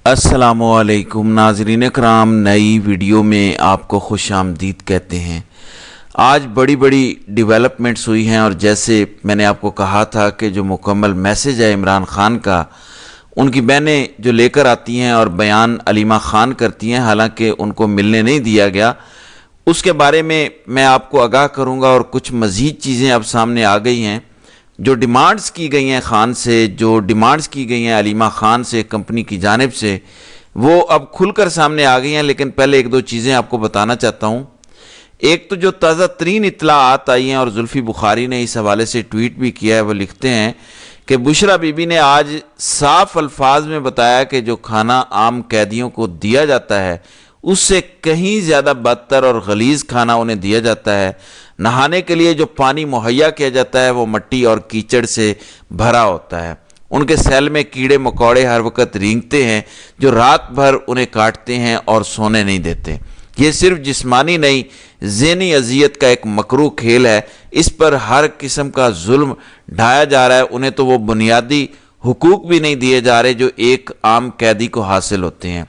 السلام علیکم ناظرین اکرام، نئی ویڈیو میں آپ کو خوش آمدید کہتے ہیں۔ آج بڑی بڑی ڈیولپمنٹس ہوئی ہیں، اور جیسے میں نے آپ کو کہا تھا کہ جو مکمل میسج ہے عمران خان کا، ان کی بہنیں جو لے کر آتی ہیں اور بیان علیمہ خان کرتی ہیں، حالانکہ ان کو ملنے نہیں دیا گیا، اس کے بارے میں آپ کو آگاہ کروں گا۔ اور کچھ مزید چیزیں اب سامنے آ گئی ہیں جو ڈیمانڈز کی گئی ہیں خان سے، جو ڈیمانڈز کی گئی ہیں علیمہ خان سے کمپنی کی جانب سے، وہ اب کھل کر سامنے آ گئی ہیں۔ لیکن پہلے ایک دو چیزیں آپ کو بتانا چاہتا ہوں۔ ایک تو جو تازہ ترین اطلاعات آئی ہیں، اور زلفی بخاری نے اس حوالے سے ٹویٹ بھی کیا ہے، وہ لکھتے ہیں کہ بشرا بی بی نے آج صاف الفاظ میں بتایا کہ جو کھانا عام قیدیوں کو دیا جاتا ہے اس سے کہیں زیادہ بدتر اور غلیظ کھانا انہیں دیا جاتا ہے۔ نہانے کے لیے جو پانی مہیا کیا جاتا ہے وہ مٹی اور کیچڑ سے بھرا ہوتا ہے۔ ان کے سیل میں کیڑے مکوڑے ہر وقت رینگتے ہیں جو رات بھر انہیں کاٹتے ہیں اور سونے نہیں دیتے۔ یہ صرف جسمانی نہیں، ذہنی اذیت کا ایک مکروہ کھیل ہے۔ اس پر ہر قسم کا ظلم ڈھایا جا رہا ہے۔ انہیں تو وہ بنیادی حقوق بھی نہیں دیے جا رہے جو ایک عام قیدی کو حاصل ہوتے ہیں۔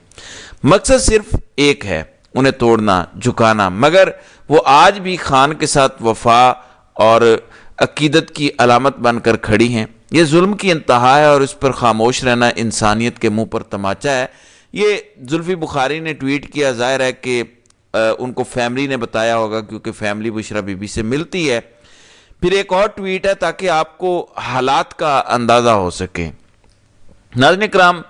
مقصد صرف ایک ہے، انہیں توڑنا، جھکانا، مگر وہ آج بھی خان کے ساتھ وفا اور عقیدت کی علامت بن کر کھڑی ہیں۔ یہ ظلم کی انتہا ہے اور اس پر خاموش رہنا انسانیت کے منہ پر تماچا ہے۔ یہ زلفی بخاری نے ٹویٹ کیا، ظاہر ہے کہ ان کو فیملی نے بتایا ہوگا، کیونکہ فیملی بشرا بی بی سے ملتی ہے۔ پھر ایک اور ٹویٹ ہے تاکہ آپ کو حالات کا اندازہ ہو سکے۔ ناظرین کرام،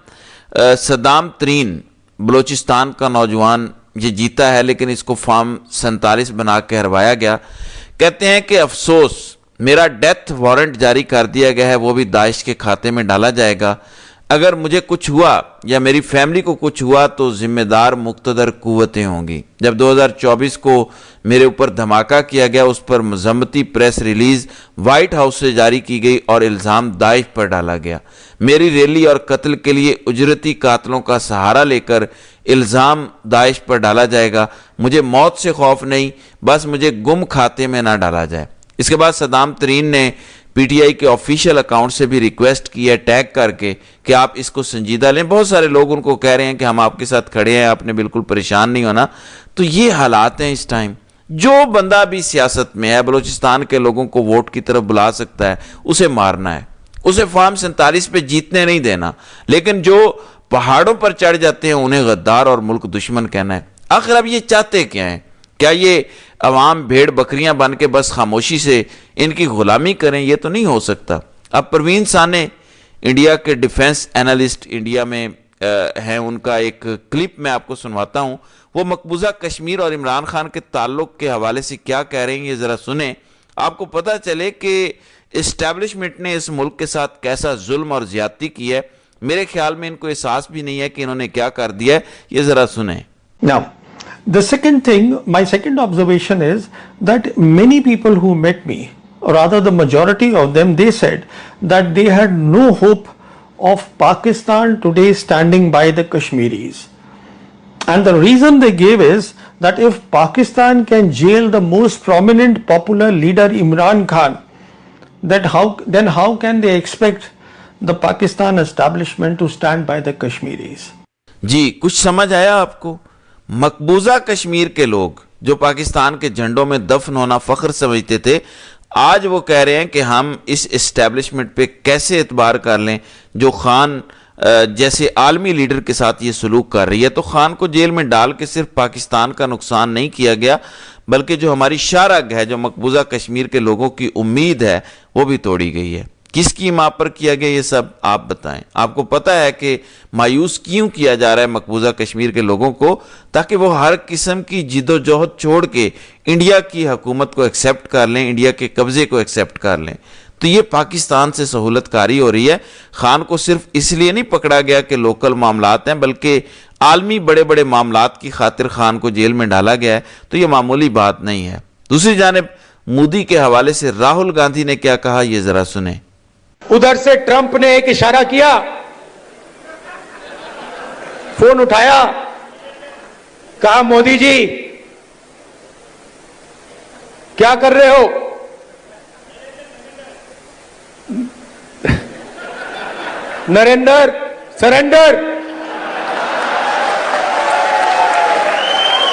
صدام ترین بلوچستان کا نوجوان یہ جیتا ہے، لیکن اس کو فارم 47 بنا کے ہروایا گیا۔ کہتے ہیں کہ افسوس، میرا ڈیتھ وارنٹ جاری کر دیا گیا ہے، وہ بھی داعش کے کھاتے میں ڈالا جائے گا۔ اگر مجھے کچھ ہوا یا میری فیملی کو کچھ ہوا تو ذمہ دار مقتدر قوتیں ہوں گی۔ جب 2024 کو میرے اوپر دھماکہ کیا گیا، اس پر مذمتی پریس ریلیز وائٹ ہاؤس سے جاری کی گئی اور الزام داعش پر ڈالا گیا۔ میری ریلی اور قتل کے لیے اجرتی قاتلوں کا سہارا لے کر الزام داعش پر ڈالا جائے گا۔ مجھے موت سے خوف نہیں، بس مجھے گم کھاتے میں نہ ڈالا جائے۔ اس کے بعد صدام ترین نے پی ٹی آئی کے آفیشیل اکاؤنٹ سے بھی ریکویسٹ کی ہے ٹیگ کر کے کہ آپ اس کو سنجیدہ لیں۔ بہت سارے لوگ ان کو کہہ رہے ہیں کہ ہم آپ کے ساتھ کھڑے ہیں، آپ نے بالکل پریشان نہیں ہونا۔ تو یہ حالات ہیں اس ٹائم۔ جو بندہ بھی سیاست میں ہے، بلوچستان کے لوگوں کو ووٹ کی طرف بلا سکتا ہے، اسے مارنا ہے، اسے فارم 47 پہ جیتنے نہیں دینا۔ لیکن جو پہاڑوں پر چڑھ جاتے ہیں انہیں غدار اور ملک دشمن کہنا ہے۔ آخر اب یہ چاہتے کیا ہیں؟ کیا یہ عوام بھیڑ بکریاں بن کے بس خاموشی سے ان کی غلامی کریں؟ یہ تو نہیں ہو سکتا۔ اب پروین سانے انڈیا کے ڈیفنس اینالسٹ انڈیا میں ہیں، ان کا ایک کلپ میں آپ کو سنواتا ہوں۔ وہ مقبوضہ کشمیر اور عمران خان کے تعلق کے حوالے سے کیا کہہ رہے ہیں، یہ ذرا سنیں، آپ کو پتہ چلے کہ اسٹیبلشمنٹ نے اس ملک کے ساتھ کیسا ظلم اور زیادتی کی ہے۔ میرے خیال میں ان کو احساس بھی نہیں ہے کہ انہوں نے کیا کر دیا ہے۔ یہ ذرا سنیں۔ Now, the second thing, my second observation is that many people who met me, or rather the majority of them, they said that they had no hope of Pakistan today standing by the Kashmiris. And the reason they gave is that if Pakistan can jail the most prominent popular leader Imran Khan, then how can they expect the Pakistan establishment to stand by the Kashmiris? جی، کچھ سمجھ آیا آپ کو؟ مقبوضہ کشمیر کے لوگ جو پاکستان کے جھنڈوں میں دفن ہونا فخر سمجھتے تھے، آج وہ کہہ رہے ہیں کہ ہم اس اسٹیبلشمنٹ پہ کیسے اعتبار کر لیں جو خان جیسے عالمی لیڈر کے ساتھ یہ سلوک کر رہی ہے۔ تو خان کو جیل میں ڈال کے صرف پاکستان کا نقصان نہیں کیا گیا، بلکہ جو ہماری شارگ ہے، جو مقبوضہ کشمیر کے لوگوں کی امید ہے، وہ بھی توڑی گئی ہے۔ کس کی ماں پر کیا گیا یہ سب آپ بتائیں؟ آپ کو پتہ ہے کہ مایوس کیوں کیا جا رہا ہے مقبوضہ کشمیر کے لوگوں کو؟ تاکہ وہ ہر قسم کی جد و جہد چھوڑ کے انڈیا کی حکومت کو ایکسیپٹ کر لیں، انڈیا کے قبضے کو ایکسیپٹ کر لیں۔ تو یہ پاکستان سے سہولت کاری ہو رہی ہے۔ خان کو صرف اس لیے نہیں پکڑا گیا کہ لوکل معاملات ہیں، بلکہ عالمی بڑے بڑے معاملات کی خاطر خان کو جیل میں ڈالا گیا ہے۔ تو یہ معمولی بات نہیں ہے۔ دوسری جانب مودی کے حوالے سے راہل گاندھی نے کیا کہا، یہ ذرا سنیں۔ ادھر سے ٹرمپ نے ایک اشارہ کیا، فون اٹھایا، کہا مودی جی کیا کر رہے ہو؟ نریندر سرنڈر،